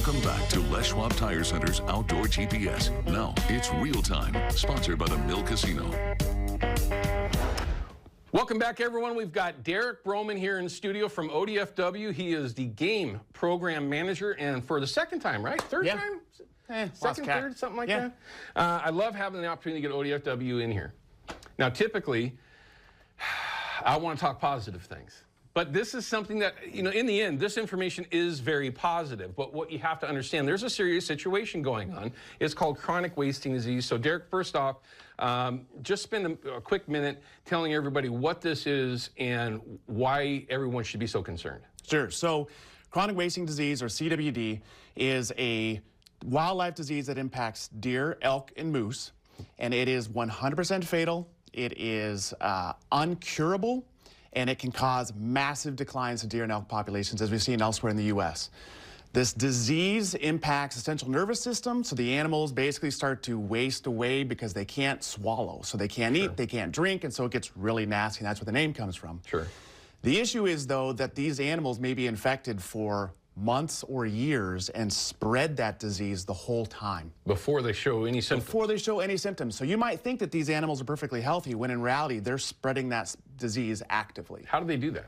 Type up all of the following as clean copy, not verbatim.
Welcome back to Les Schwab Tire Center's Outdoor GPS. Now it's real time, sponsored by the Mill Casino. Welcome back, everyone. We've got Derek Broman here in studio from ODFW. He is the game program manager, and for the second time, right? Third time? Second, third, something like that. I love having the opportunity to get ODFW in here. Now, typically, I want to talk positive things. But this is something that, you know, in the end, this information is very positive. But what you have to understand, there's a serious situation going on. It's called chronic wasting disease. So, Derek, first off, just spend a quick minute telling everybody what this is and why everyone should be so concerned. Sure. So, chronic wasting disease, or CWD, is a wildlife disease that impacts deer, elk, and moose. And it is 100% fatal. It is uncurable. And it can cause massive declines in deer and elk populations, as we've seen elsewhere in the U.S. This disease impacts the central nervous system, so the animals basically start to waste away because they can't swallow. So they can't eat, they can't drink, and so it gets really nasty, and that's where the name comes from. Sure. The issue is, though, that these animals may be infected for months or years and spread that disease the whole time. Before they show any symptoms. Before they show any symptoms. So you might think that these animals are perfectly healthy, when in reality, they're spreading that disease actively. How do they do that?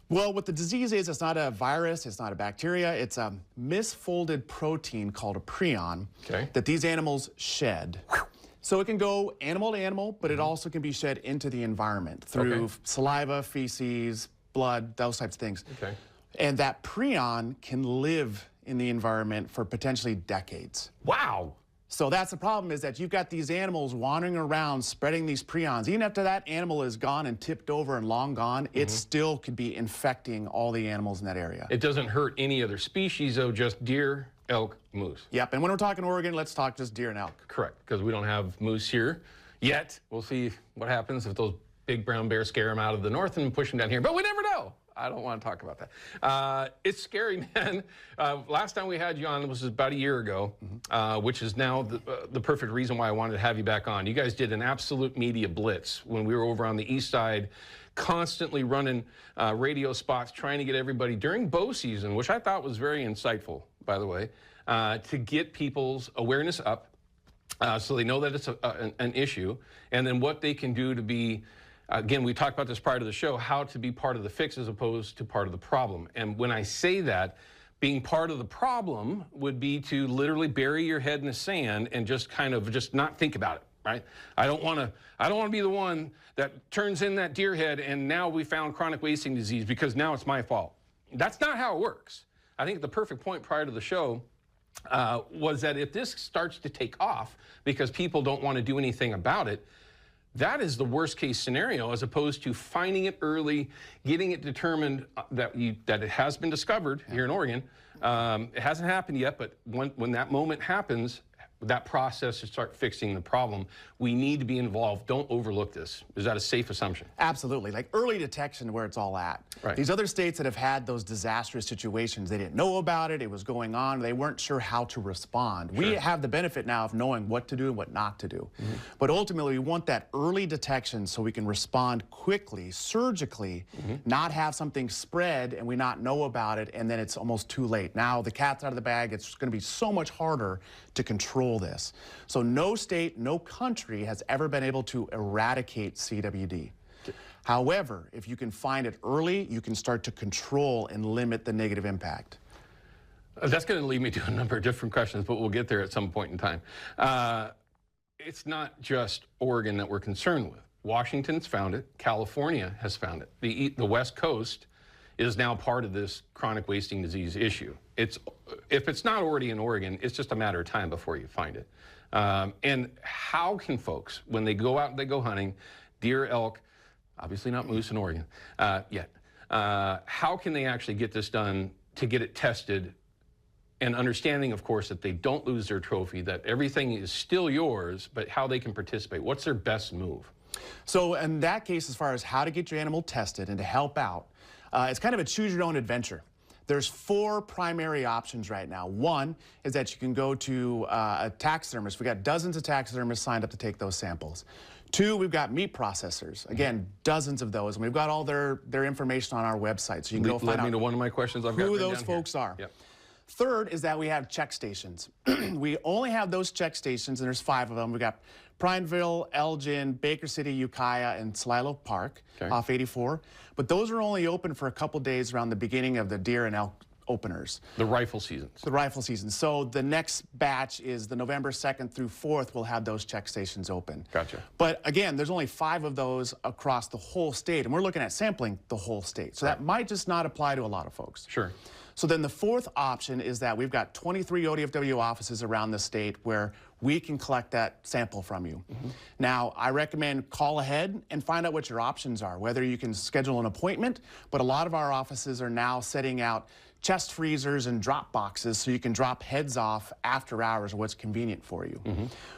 Well, what the disease is, it's not a virus, it's not a bacteria, it's a misfolded protein called a prion that these animals shed. So it can go animal to animal, but it also can be shed into the environment through saliva, feces, blood, those types of things. And that prion can live in the environment for potentially decades. Wow. So that's the problem, is that you've got these animals wandering around spreading these prions. Even after that animal is gone and tipped over and long gone, it still could be infecting all the animals in that area. It doesn't hurt any other species, though, just deer, elk, moose. Yep, and when we're talking Oregon, let's talk just deer and elk. Correct, because we don't have moose here yet. We'll see what happens if those big brown bears scare them out of the north and push them down here, but we never know. I don't want to talk about that. It's scary, man. Last time we had you on was about a year ago, which is now the perfect reason why I wanted to have you back on. You guys did an absolute media blitz when we were over on the east side, constantly running radio spots, trying to get everybody during bow season, which I thought was very insightful, by the way, to get people's awareness up so they know that it's an issue, and then what they can do to be. Again, we talked about this prior to the show, how to be part of the fix as opposed to part of the problem. And when I say that, being part of the problem would be to literally bury your head in the sand and just kind of just not think about it, right? I don't want to be the one that turns in that deer head and now we found chronic wasting disease because now it's my fault. That's not how it works. I think the perfect point prior to the show was that if this starts to take off because people don't want to do anything about it, that is the worst case scenario, as opposed to finding it early, getting it determined that it has been discovered here in Oregon. It hasn't happened yet, but when that moment happens, that process to start fixing the problem, we need to be involved. Don't overlook this. Is that a safe assumption? Absolutely. Like early detection, where it's all at. Right. These other states that have had those disastrous situations, they didn't know about it, it was going on, they weren't sure how to respond. We have the benefit now of knowing what to do and what not to do. But ultimately, we want that early detection so we can respond quickly, surgically, not have something spread and we not know about it, and then it's almost too late. Now the cat's out of the bag, it's going to be so much harder to control this. So no state, no country has ever been able to eradicate CWD. However, if you can find it early, you can start to control and limit the negative impact. That's going to lead me to a number of different questions, but we'll get there at some point in time. It's not just Oregon that we're concerned with. Washington's found it. California has found it. The West Coast is now part of this chronic wasting disease issue. If it's not already in Oregon, it's just a matter of time before you find it. And how can folks, when they go out and they go hunting, deer, elk, obviously not moose in Oregon yet, how can they actually get this done to get it tested, and understanding, of course, that they don't lose their trophy, that everything is still yours, but how they can participate? What's their best move? So in that case, as far as how to get your animal tested and to help out, it's kind of a choose your own adventure. There's 4 primary options right now. One is that you can go to a taxidermist. We've got dozens of taxidermists signed up to take those samples. 2, we've got meat processors. Again, dozens of those. And we've got all their information on our website. So you can go find out to one of my questions I've got who written those down folks here. are. Yep. Third is that we have check stations. We only have those check stations, and there's 5 of them. We got Prineville, Elgin, Baker City, Ukiah, and Celilo Park off 84. But those are only open for a couple days around the beginning of the deer and elk openers. The rifle seasons. The rifle season. So the next batch is the November 2nd through 4th, we'll have those check stations open. Gotcha. But again, there's only 5 of those across the whole state, and we're looking at sampling the whole state. So that might just not apply to a lot of folks. Sure. So then the 4th option is that we've got 23 ODFW offices around the state where we can collect that sample from you. Now, I recommend call ahead and find out what your options are, whether you can schedule an appointment, but a lot of our offices are now setting out chest freezers and drop boxes so you can drop heads off after hours or what's convenient for you.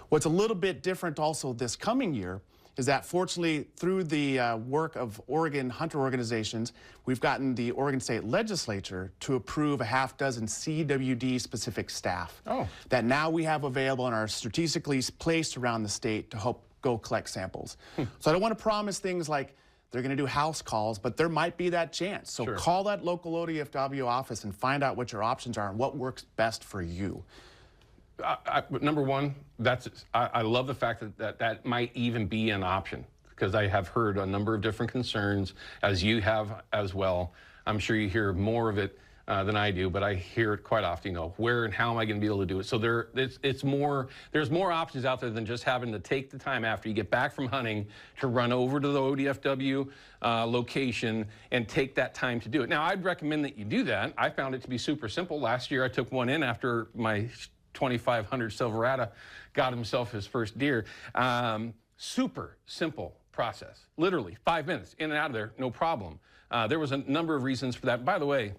What's a little bit different also this coming year is that fortunately through the work of Oregon hunter organizations, we've gotten the Oregon State Legislature to approve a half dozen CWD specific staff that now we have available and are strategically placed around the state to help go collect samples. So I don't want to promise things like they're going to do house calls, but there might be that chance. So call that local ODFW office and find out what your options are and what works best for you. Number one, I love the fact that might even be an option, because I have heard a number of different concerns, as you have as well. I'm sure you hear more of it than I do, but I hear it quite often, you know, where and how am I going to be able to do it? So there's more options out there than just having to take the time after you get back from hunting to run over to the ODFW location and take that time to do it. Now, I'd recommend that you do that. I found it to be super simple. Last year, I took one in after my 2500 Silverado got himself his first deer. Super simple process. Literally 5 minutes in and out of there, no problem. There was a number of reasons for that. By the way,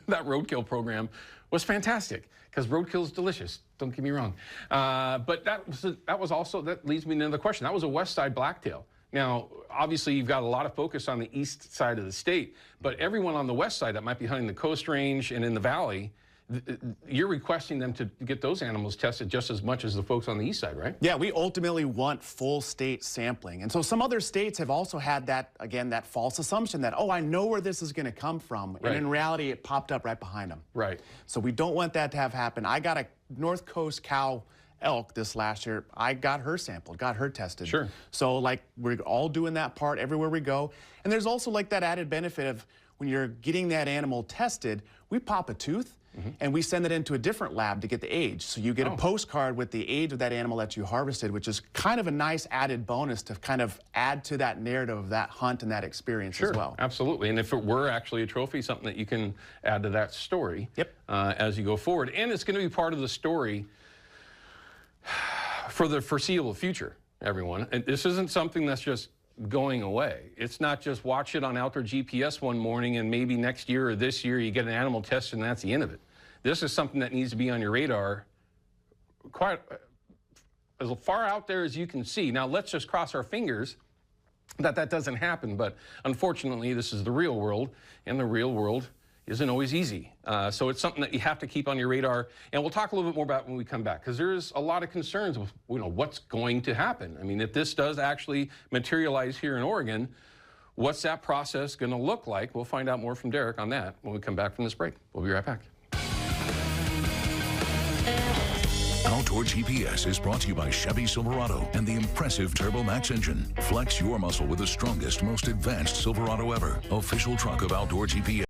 that roadkill program was fantastic because roadkill is delicious. Don't get me wrong. But that leads me to another question. That was a West Side blacktail. Now, obviously, you've got a lot of focus on the east side of the state, but everyone on the west side that might be hunting the Coast Range and in the valley, you're requesting them to get those animals tested just as much as the folks on the east side, right? Yeah, we ultimately want full state sampling. And so some other states have also had that, again, that false assumption that, oh, I know where this is going to come from. And in reality, it popped up right behind them. Right. So we don't want that to have happen. I got a North Coast cow elk this last year. I got her sampled, got her tested. Sure. So like we're all doing that part everywhere we go. And there's also like that added benefit of when you're getting that animal tested, we pop a tooth and we send it into a different lab to get the age. So you get a postcard with the age of that animal that you harvested, which is kind of a nice added bonus to kind of add to that narrative of that hunt and that experience as well. Absolutely. And if it were actually a trophy, something that you can add to that story as you go forward. And it's going to be part of the story for the foreseeable future, everyone. And this isn't something that's just going away. It's not just watch it on Outdoor GPS one morning and maybe next year or this year you get an animal tested and that's the end of it. This is something that needs to be on your radar quite as far out there as you can see. Now, let's just cross our fingers that that doesn't happen, but unfortunately, this is the real world, and the real world isn't always easy. So it's something that you have to keep on your radar, and we'll talk a little bit more about when we come back, because there's a lot of concerns with what's going to happen. I mean, if this does actually materialize here in Oregon, what's that process going to look like? We'll find out more from Derek on that when we come back from this break. We'll be right back. Outdoor GPS is brought to you by Chevy Silverado and the impressive Turbo Max engine. Flex your muscle with the strongest, most advanced Silverado ever. Official truck of Outdoor GPS.